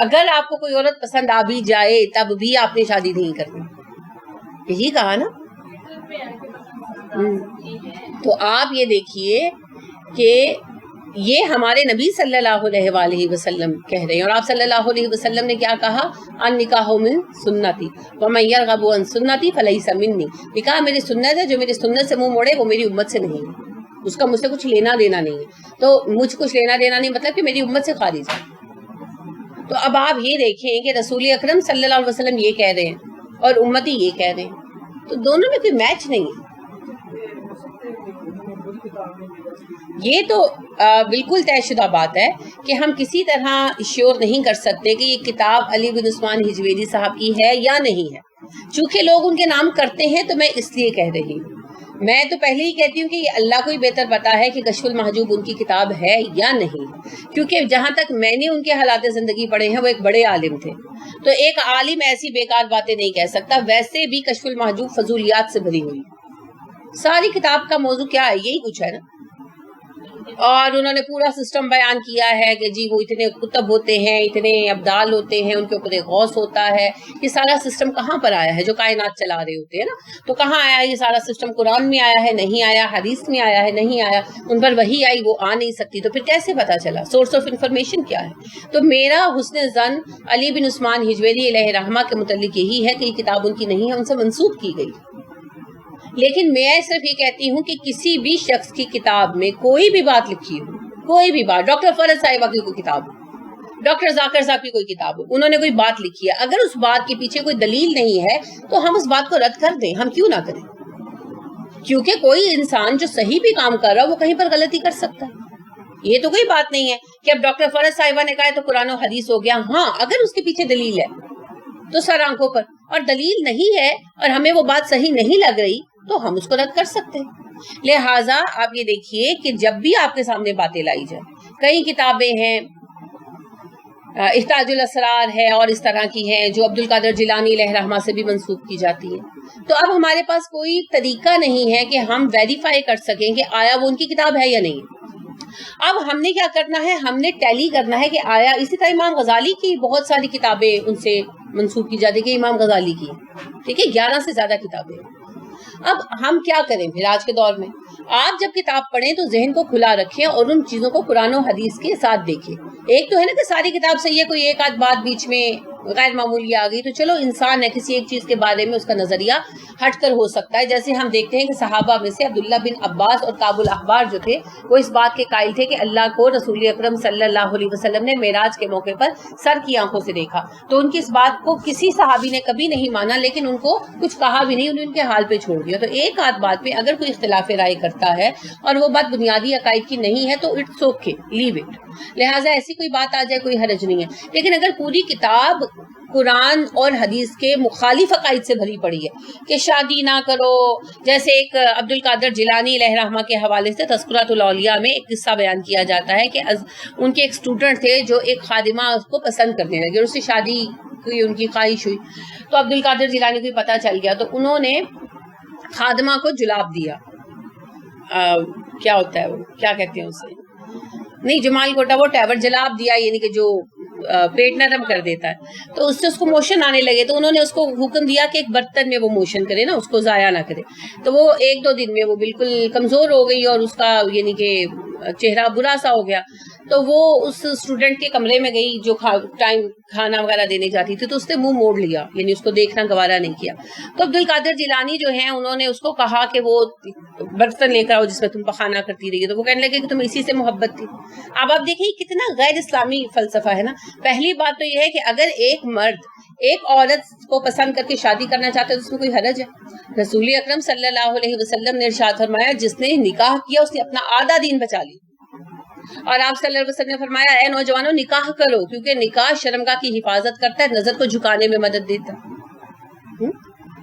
اگر آپ کو کوئی عورت پسند آ بھی جائے تب بھی آپ نے شادی نہیں کرنی، یہی کہا نا. تو آپ یہ دیکھیے کہ یہ ہمارے نبی صلی اللہ علیہ وآلہ وسلم کہہ رہے ہیں. اور آپ صلی اللہ علیہ وسلم نے کیا کہا؟ النکاح من سنتی ومن یرغب عن سنتی فلیس منی. نکاح میری سنت ہے، جو میری سنت سے منہ موڑے وہ میری امت سے نہیں ہے، اس کا مجھ سے کچھ لینا دینا نہیں ہے. تو مجھ کچھ لینا دینا نہیں مطلب کہ میری امت سے خارج ہے. تو اب آپ یہ دیکھیں کہ رسول اکرم صلی اللہ علیہ وسلم یہ کہہ رہے ہیں اور امتی یہ کہہ رہے ہیں، تو دونوں میں کوئی میچ نہیں ہے. یہ تو بالکل طے شدہ بات ہے کہ ہم کسی طرح شیور نہیں کر سکتے کہ یہ کتاب علی بن عثمان حجویری صاحب کی ہے یا نہیں ہے. چونکہ لوگ ان کے نام کرتے ہیں تو میں اس لیے کہہ رہی ہوں. میں تو پہلے ہی کہتی ہوں کہ یہ اللہ کو ہی بہتر پتا ہے کہ کشف المحجوب ان کی کتاب ہے یا نہیں، کیونکہ جہاں تک میں نے ان کے حالات زندگی پڑھے ہیں وہ ایک بڑے عالم تھے، تو ایک عالم ایسی بیکار باتیں نہیں کہہ سکتا. ویسے بھی کشف المحجوب فضولیات سے بھری ہوئی، ساری کتاب کا موضوع کیا ہے؟ یہی کچھ ہے نا. اور انہوں نے پورا سسٹم بیان کیا ہے کہ جی وہ اتنے کتب ہوتے ہیں، اتنے ابدال ہوتے ہیں، ان کے اوپر ایک غوث ہوتا ہے. یہ سارا سسٹم کہاں پر آیا ہے جو کائنات چلا رہے ہوتے ہیں نا؟ تو کہاں آیا یہ سارا سسٹم؟ قرآن میں آیا ہے؟ نہیں آیا. حدیث میں آیا ہے؟ نہیں آیا. ان پر وہی آئی، وہ آ نہیں سکتی، تو پھر کیسے پتا چلا؟ سورس آف انفارمیشن کیا ہے؟ تو میرا حسن ظن علی بن عثمان ہجویری علیہ رحمہ کے متعلق یہی ہے کہ یہ کتاب ان کی نہیں ہے، ان سے منسوخ کی گئی. لیکن میں صرف یہ کہتی ہوں کہ کسی بھی شخص کی کتاب میں کوئی بھی بات لکھی ہو، کوئی بھی بات، ڈاکٹر فرد صاحبہ کی کوئی کتاب ہو، ڈاکٹر ذاکر صاحب کی کوئی کتاب ہو، انہوں نے کوئی بات لکھی ہے، اگر اس بات کے پیچھے کوئی دلیل نہیں ہے تو ہم اس بات کو رد کر دیں. ہم کیوں نہ کریں؟ کیونکہ کوئی انسان جو صحیح بھی کام کر رہا ہے وہ کہیں پر غلطی کر سکتا ہے. یہ تو کوئی بات نہیں ہے کہ اب ڈاکٹر فرد صاحبہ نے کہا ہے تو قرآن و حدیث ہو گیا. ہاں، اگر اس کے پیچھے دلیل ہے تو سر آنکھوں پر، اور دلیل نہیں ہے اور ہمیں وہ بات صحیح نہیں لگ رہی تو ہم اس کو رد کر سکتے ہیں. لہٰذا آپ یہ دیکھیے کہ جب بھی آپ کے سامنے باتیں لائی جائیں، کئی کتابیں ہیں، احتاج الاسرار ہے اور اس طرح کی ہیں جو عبد القادر جیلانی علیہ رحمہ سے بھی منسوخ کی جاتی ہے، تو اب ہمارے پاس کوئی طریقہ نہیں ہے کہ ہم ویریفائی کر سکیں کہ آیا وہ ان کی کتاب ہے یا نہیں. اب ہم نے کیا کرنا ہے؟ ہم نے ٹیلی کرنا ہے کہ آیا. اسی طرح امام غزالی کی بہت ساری کتابیں ان سے منسوخ کی جاتی ہے کہ امام غزالی کی، ٹھیک ہے، 11 سے زیادہ کتابیں. اب ہم کیا کریں پھر آج کے دور میں؟ آپ جب کتاب پڑھیں تو ذہن کو کھلا رکھیں اور ان چیزوں کو قرآن و حدیث کے ساتھ دیکھیں. ایک تو ہے نا کہ ساری کتاب صحیح ہے، کوئی ایک آدھ بات بیچ میں غیر معمولی آ گئی تو چلو انسان ہے، کسی ایک چیز کے بارے میں اس کا نظریہ ہٹ کر ہو سکتا ہے. جیسے ہم دیکھتے ہیں کہ صحابہ میں سے عبداللہ بن عباس اور کعب الاحبار جو تھے وہ اس بات کے قائل تھے کہ اللہ کو رسول اکرم صلی اللہ علیہ وسلم نے معراج کے موقع پر سر کی آنکھوں سے دیکھا. تو ان کی اس بات کو کسی صحابی نے کبھی نہیں مانا، لیکن ان کو کچھ کہا بھی نہیں، انہیں ان کے حال پہ چھوڑ دیا. تو ایک آدھ بات پہ اگر کوئی اختلاف رائے کرتا ہے اور وہ بات بنیادی عقائد کی نہیں ہے تو اٹس اوکے، لیو اٹ. لہٰذا ایسی کوئی بات آ جائے کوئی حرج نہیں ہے. لیکن اگر پوری کتاب قرآن اور حدیث کے مخالف عقائد سے بھری پڑی ہے کہ شادی نہ کرو، جیسے ایک عبد القادر جیلانی علیہ رحمہ کے حوالے سے تذکرۃ الاولیاء میں ایک قصہ بیان کیا جاتا ہے کہ ان کے ایک اسٹوڈنٹ تھے جو ایک خادمہ اس کو پسند کرنے لگے اور اس سے شادی کی ان کی خواہش ہوئی. تو عبد القادر جیلانی کو پتہ چل گیا تو انہوں نے خادمہ کو جلاب دیا. کیا ہوتا ہے وہ، کیا کہتے ہیں اسے؟ نہیں، جمال کوٹا، وہ ٹیور جلاب دیا، یعنی کہ جو پیٹ نرم کر دیتا ہے. تو اس سے اس کو موشن آنے لگے تو انہوں نے اس کو حکم دیا کہ ایک برتن میں وہ موشن کرے نا، اس کو ضائع نہ کرے. تو وہ 1-2 دن میں وہ بالکل کمزور ہو گئی اور اس کا یعنی کہ چہرہ برا سا ہو گیا. تو وہ اس اسٹوڈنٹ کے کمرے میں گئی جو ٹائم کھانا وغیرہ دینے جاتی تھی، تو اس نے منہ موڑ لیا، یعنی اس کو دیکھنا گوارا نہیں کیا. تو عبد القادر جیلانی جو ہیں انہوں نے اس کو کہا کہ وہ برتن لے کر آؤ جس میں تم پخانا کرتی رہی. تو وہ کہنے لگے کہ تم اسی سے محبت تھی. اب آپ دیکھیں کتنا غیر اسلامی فلسفہ ہے نا. پہلی بات تو یہ ہے کہ اگر ایک مرد ایک عورت کو پسند کر کے شادی کرنا چاہتے ہیں تو اس میں کوئی حرج ہے؟ رسول اکرم صلی اللہ علیہ وسلم نے ارشاد فرمایا جس نے نکاح کیا اس نے اپنا آدھا دین بچا لی. اور آپ صلی اللہ علیہ وسلم نے فرمایا اے نوجوانوں نکاح کرو کیونکہ نکاح شرمگاہ کی حفاظت کرتا ہے، نظر کو جھکانے میں مدد دیتا ہے.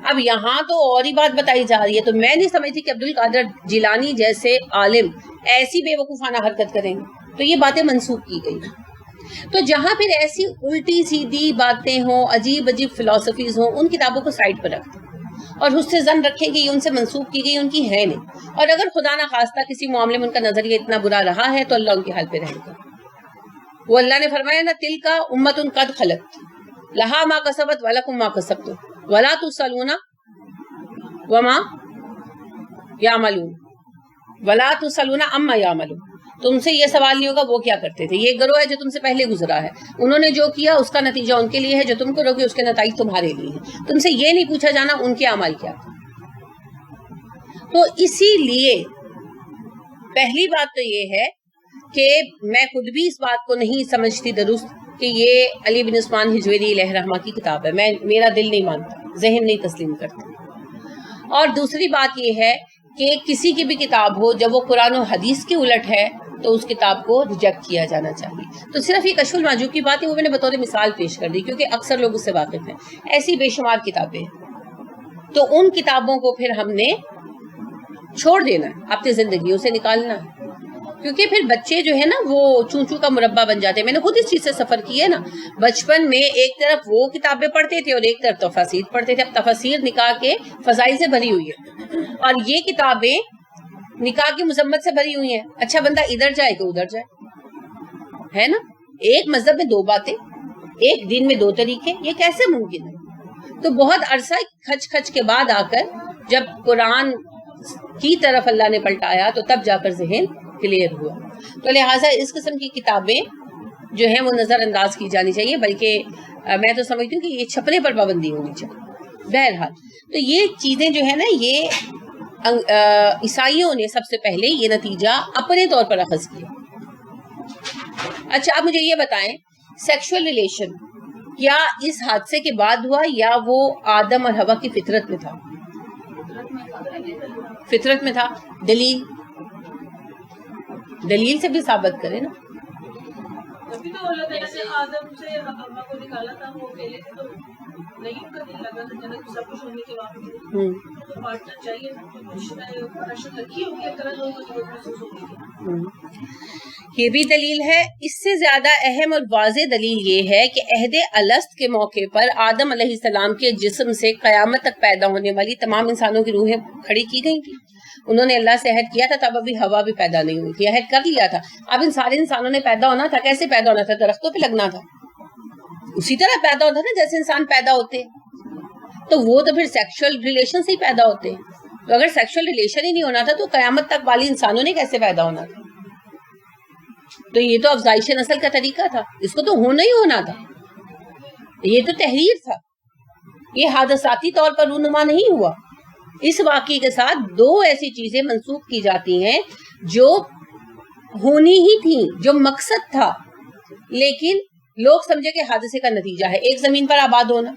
اب یہاں تو اور ہی بات بتائی جا رہی ہے. تو میں نہیں سمجھتی کہ عبد القادر جیلانی جیسے عالم ایسی بے وقوفانہ حرکت کریں گے. تو یہ باتیں منسوخ کی گئی. تو جہاں پھر ایسی الٹی سیدھی باتیں ہوں، عجیب عجیب فلسفیز ہوں، ان کتابوں کو سائڈ پر رکھ دیں اور اس سے ظن رکھیں کہ یہ ان سے منسوخ کی گئی، ان کی ہے نہیں. اور اگر خدا نہ خواستہ کسی معاملے میں ان کا نظریہ اتنا برا رہا ہے تو اللہ ان کے حال پہ رحم کرے. وہ اللہ نے فرمایا نا تل کا امت قد خلت لہا ما کسبت ولکم ما کسبتم ولا تسألون وما یعملون ولا تسألون عما یعملون. تم سے یہ سوال نہیں ہوگا وہ کیا کرتے تھے. یہ گروہ ہے جو تم سے پہلے گزرا ہے، انہوں نے جو کیا اس کا نتیجہ ان کے لیے ہے، جو تم کرو گے اس کے نتائج تمہارے لیے ہیں. تم سے یہ نہیں پوچھا جانا ان کے اعمال کیا. تو اسی لیے پہلی بات تو یہ ہے کہ میں خود بھی اس بات کو نہیں سمجھتی درست کہ یہ علی بن عثمان ہجویری علیہ رحمہ کی کتاب ہے. میرا دل نہیں مانتا، ذہن نہیں تسلیم کرتا. اور دوسری بات یہ ہے کہ کسی کی بھی کتاب ہو جب وہ قرآن و حدیث کی الٹ ہے تو اس کتاب کو ریجیکٹ کیا جانا چاہیے. تو صرف یہ کشف المحجوب کی بات ہے وہ میں نے بطور مثال پیش کر دی کیونکہ اکثر لوگ اس سے واقف ہیں. ایسی بے شمار کتابیں ہیں. تو ان کتابوں کو پھر ہم نے چھوڑ دینا ہے، اپنی زندگیوں سے نکالنا ہے، کیونکہ پھر بچے جو ہے نا وہ چونچو کا مربع بن جاتے ہیں. میں نے خود اس چیز سے سفر کی ہے نا. بچپن میں ایک طرف وہ کتابیں پڑھتے تھے اور ایک طرف تفاسیر پڑھتے تھے. اب تفاسیر نکاح کے فضائل سے بھری ہوئی ہے اور یہ کتابیں نکاح کی مذمت سے بھری ہوئی ہیں. اچھا بندہ ادھر جائے کہ ادھر جائے، ہے نا. ایک مذہب میں دو باتیں، ایک دین میں دو طریقے، یہ کیسے ممکن ہے؟ تو بہت عرصہ کھچ کھچ کے بعد آ کر جب قرآن کی طرف اللہ نے پلٹایا تو تب جا کر ذہن کلیئر ہوا. تو لہٰذا اس قسم کی کتابیں جو ہیں وہ نظر انداز کی جانی چاہیے، بلکہ میں تو سمجھتی ہوں کہ یہ چھپنے پر پابندی ہونی چاہیے. بہرحال تو یہ چیزیں جو ہے نا یہ عیسائیوں نے سب سے پہلے یہ نتیجہ اپنے طور پر اخذ کیا. اچھا آپ مجھے یہ بتائیں، سیکشول ریلیشن کیا اس حادثے کے بعد ہوا یا وہ آدم اور حوا کی فطرت میں تھا؟ فطرت میں تھا. دلیل سے بھی ثابت کرے نا. تبھی تو اللہ تعالیٰ نے آدم سے حوا کو نکالا تھا، وہ اکیلے تھے تو نہیں ان کا دل لگا تھا، جنت سب کچھ ہونے کے باوجود تو پارٹنر چاہیے تھا. کچھ پریشر لگی ہوگی، ایک طرح لوگوں کو محسوس ہوگی. یہ بھی دلیل ہے. اس سے زیادہ اہم اور واضح دلیل یہ ہے کہ عہد الست کے موقع پر آدم علیہ السلام کے جسم سے قیامت تک پیدا ہونے والی تمام انسانوں کی روحیں کھڑی کی گئی تھی. انہوں نے اللہ سے عہد کیا تھا، تب ابھی ہوا بھی پیدا نہیں ہوئی تھی، عہد کر لیا تھا. اب ان سارے انسانوں نے پیدا ہونا تھا، کیسے پیدا ہونا تھا؟ درختوں پہ لگنا تھا، اسی طرح پیدا ہوتا نا جیسے انسان پیدا ہوتے. تو وہ تو پھر سیکشل ریلیشن سے ہی پیدا ہوتے ہیں. تو اگر سیکشل ریلیشن ہی نہیں ہونا تھا تو قیامت تک والی انسانوں نے کیسے پیدا ہونا تھا؟ تو یہ تو افزائش نسل کا طریقہ تھا، اس کو تو ہونا ہی ہونا تھا. یہ تو تحریر تھا، یہ حادثاتی طور پر رونما نہیں ہوا. اس واقعے کے ساتھ دو ایسی چیزیں منسوخ کی جاتی ہیں جو ہونی ہی تھیں، جو مقصد تھا، لیکن لوگ سمجھے کہ حادثے کا نتیجہ ہے. ایک زمین پر آباد ہونا،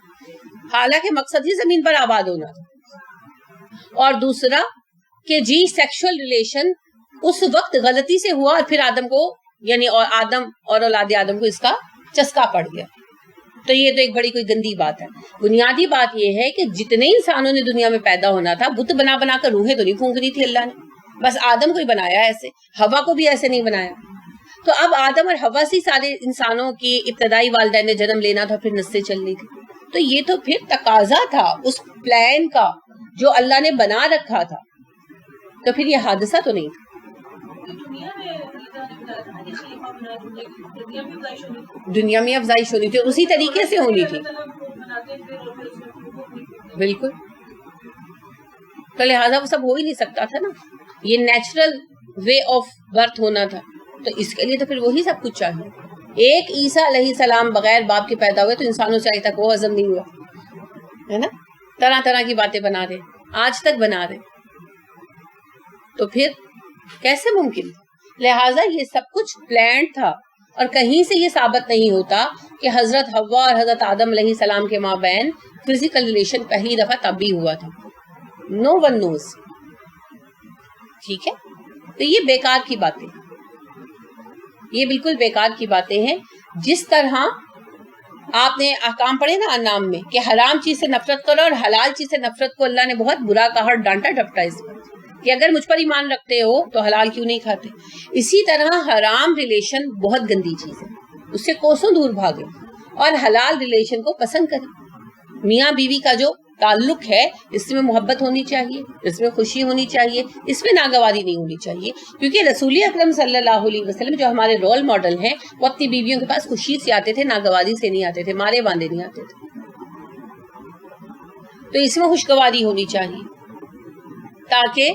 حالانکہ مقصد ہی زمین پر آباد ہونا تھا. اور دوسرا کہ جی سیکشل ریلیشن اس وقت غلطی سے ہوا اور پھر آدم کو یعنی اور آدم اور اولاد آدم کو اس کا چسکا پڑ گیا. تو یہ تو ایک بڑی کوئی گندی بات ہے. بنیادی بات یہ ہے کہ جتنے انسانوں نے دنیا میں پیدا ہونا تھا بت بنا بنا کر روحیں تو نہیں پھونکنی تھی اللہ نے. بس آدم کو ہی بنایا ایسے، ہوا کو بھی ایسے نہیں بنایا. تو اب آدم اور ہوا سے سارے انسانوں کی ابتدائی والدین نے جنم لینا تھا، پھر نسلیں چلنی تھی. تو یہ تو پھر تقاضا تھا اس پلان کا جو اللہ نے بنا رکھا تھا. تو پھر یہ حادثہ تو نہیں تھا. دنیا میں افزائش ہونی تھی، اسی طریقے سے ہونی تھی. بالکل. تو لہٰذا وہ سب ہو ہی نہیں سکتا تھا نا. یہ نیچرل وے آف برتھ ہونا تھا. تو اس کے لیے تو پھر وہی سب کچھ چاہیے. ایک عیسیٰ علیہ السلام بغیر باپ کے پیدا ہوئے تو انسانوں سے آج تک وہ ہضم نہیں ہوا ہے نا. طرح طرح کی باتیں بنا دے، آج تک بنا دے. تو پھر کیسے ممکن؟ لہٰذا یہ سب کچھ پلانڈ تھا. اور کہیں سے یہ ثابت نہیں ہوتا کہ حضرت حوا اور حضرت آدم علیہ السلام کے مابین فزیکل ریلیشن پہلی دفعہ تب بھی ہوا تھا. نو ون نوز. ٹھیک ہے. تو یہ بیکار کی باتیں، یہ بالکل بیکار کی باتیں ہیں. جس طرح آپ نے احکام پڑھے نا انعام میں کہ حرام چیز سے نفرت کرو اور حلال چیز سے نفرت کو اللہ نے بہت برا کہا، ڈانٹا ڈپٹا اس پر کہ اگر مجھ پر ایمان رکھتے ہو تو حلال کیوں نہیں کھاتے. اسی طرح حرام ریلیشن بہت گندی چیز ہے، اس سے کوسوں دور بھاگے اور حلال ریلیشن کو پسند کریں. میاں بیوی کا جو تعلق ہے اس میں محبت ہونی چاہیے، اس میں خوشی ہونی چاہیے، اس میں ناگواری نہیں ہونی چاہیے. کیونکہ رسول اکرم صلی اللہ علیہ وسلم جو ہمارے رول ماڈل ہیں وہ اپنی بیویوں کے پاس خوشی سے آتے تھے، ناگواری سے نہیں آتے تھے، مارے باندھے نہیں آتے تھے. تو اس میں خوشگواری ہونی چاہیے تاکہ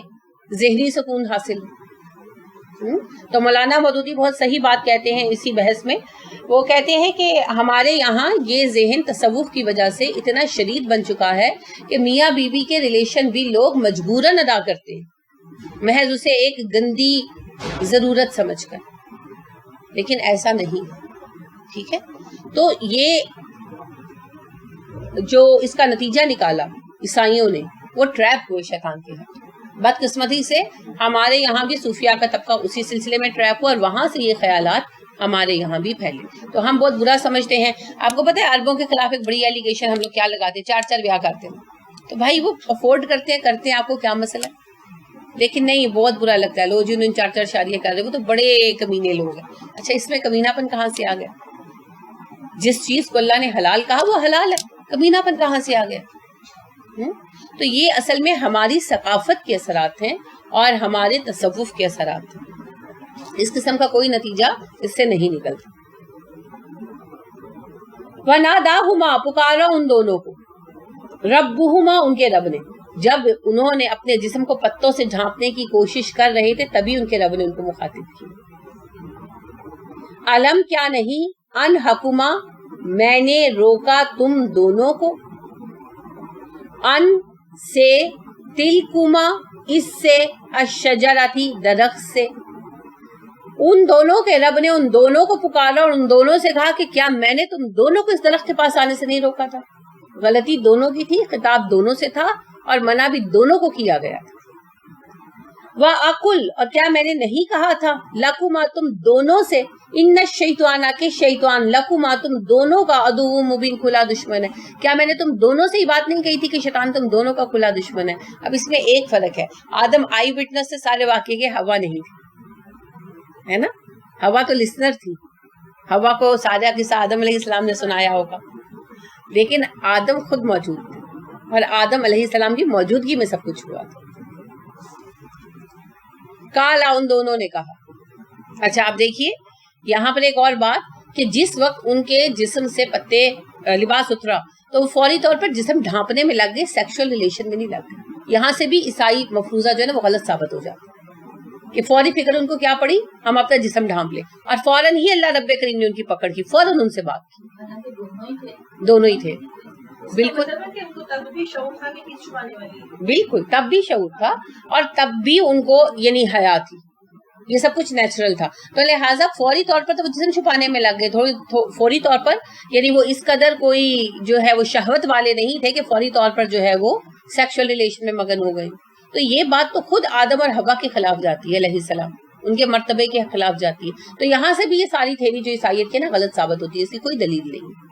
ذہنی سکون حاصل ہو. تو مولانا مودودی بہت صحیح بات کہتے ہیں اسی بحث میں. وہ کہتے ہیں کہ ہمارے یہاں یہ ذہن تصوف کی وجہ سے اتنا شدید بن چکا ہے کہ میاں بیوی کے ریلیشن بھی لوگ مجبوراً ادا کرتے ہیں، محض اسے ایک گندی ضرورت سمجھ کر. لیکن ایسا نہیں. ٹھیک ہے. تو یہ جو اس کا نتیجہ نکالا عیسائیوں نے وہ ٹریپ ہوئے شیطان کے ہاتھ. بدقسمتی سے ہمارے یہاں بھی صوفیاء کا طبقہ اسی سلسلے میں ٹریپ ہوا اور وہاں سے یہ خیالات ہمارے یہاں بھی پھیلے. تو ہم بہت برا سمجھتے ہیں. آپ کو پتہ ہے عربوں کے خلاف ایک بڑی ایلیگیشن ہم لوگ کیا لگاتے ہیں، 4 بیاہ کرتے ہیں. تو بھائی وہ افورڈ کرتے ہیں، آپ کو کیا مسئلہ ہے؟ لیکن نہیں، بہت برا لگتا ہے لوگ جنہوں نے 4 شادیاں کر رہے وہ تو بڑے کمینے لوگ ہیں. اچھا اس میں کمینہ پن کہاں سے آ گیا؟ جس چیز کو اللہ نے حلال کہا وہ حلال ہے، کمینہ پن کہاں سے آ گیا؟ تو یہ اصل میں ہماری ثقافت کے اثرات ہیں اور ہمارے تصوف کے اثرات ہیں. اس قسم کا کوئی نتیجہ اس سے نہیں نکلتا. وَنَادَاهُمَا پکارا ان دونوں کو، ربہما ان کے رب نے. جب انہوں نے اپنے جسم کو پتوں سے ڈھانپنے کی کوشش کر رہے تھے تبھی ان کے رب نے ان کو مخاطب کی. علم کیا نہیں، ان حکما میں نے روکا تم دونوں کو، ان سے، تلکما اس سے، الشجرتی درخت سے. ان دونوں کے رب نے ان دونوں کو پکارا اور ان دونوں سے کہا کہ کیا میں نے تم دونوں کو اس درخت کے پاس آنے سے نہیں روکا تھا؟ غلطی دونوں کی تھی، خطاب دونوں سے تھا اور منع بھی دونوں کو کیا گیا تھا. وَأَقُلْ اور کیا میں نے نہیں کہا تھا، لَكُمَا تم دونوں سے، ان الشیطان کہ شیطان، لَكُمَا تم دونوں کا عدو مبین کھلا دشمن ہے. کیا میں نے تم دونوں سے یہ بات نہیں کہی تھی کہ شیطان تم دونوں کا کھلا دشمن ہے؟ اب اس میں ایک فرق ہے، آدم آئی وٹنس سے سارے واقعے کے، ہوا نہیں تھی، ہے نا. ہوا تو لسنر تھی، ہوا کو سارا قصہ آدم علیہ السلام نے سنایا ہوگا، لیکن آدم خود موجود تھے اور آدم علیہ السلام کی موجودگی میں سب کچھ ہوا تھا. کالا ان دونوں نے کہا. اچھا آپ دیکھیے یہاں پر ایک اور بات کہ جس وقت ان کے جسم سے پتے لباس اترا تو وہ فوری طور پر جسم ڈھانپنے میں لگ گئے، سیکشل ریلیشن میں نہیں لگ گئے. یہاں سے بھی عیسائی مفروضہ جو ہے نا وہ غلط ثابت ہو جاتا ہے کہ فوری فکر ان کو کیا پڑی، ہم اپنا جسم ڈھانپ لیں، اور فوراً ہی اللہ رب کریم نے ان کی پکڑ کی، فوراً ان سے بات کی. دونوں ہی تھے بالکل، بالکل تب بھی شعور تھا اور تب بھی ان کو یعنی حیا تھی، یہ سب کچھ نیچرل تھا. تو لہٰذا فوری طور پر تو وہ جسم چھپانے میں لگ گئے، فوری طور پر یعنی وہ اس قدر کوئی جو ہے وہ شہوت والے نہیں تھے کہ فوری طور پر جو ہے وہ سیکشل ریلیشن میں مگن ہو گئے. تو یہ بات تو خود آدم اور حوا کے خلاف جاتی ہے علیہ السلام، ان کے مرتبے کے خلاف جاتی ہے. تو یہاں سے بھی یہ ساری تھیوری جو عیسائیت کی نا غلط ثابت ہوتی ہے، اس کی کوئی دلیل نہیں.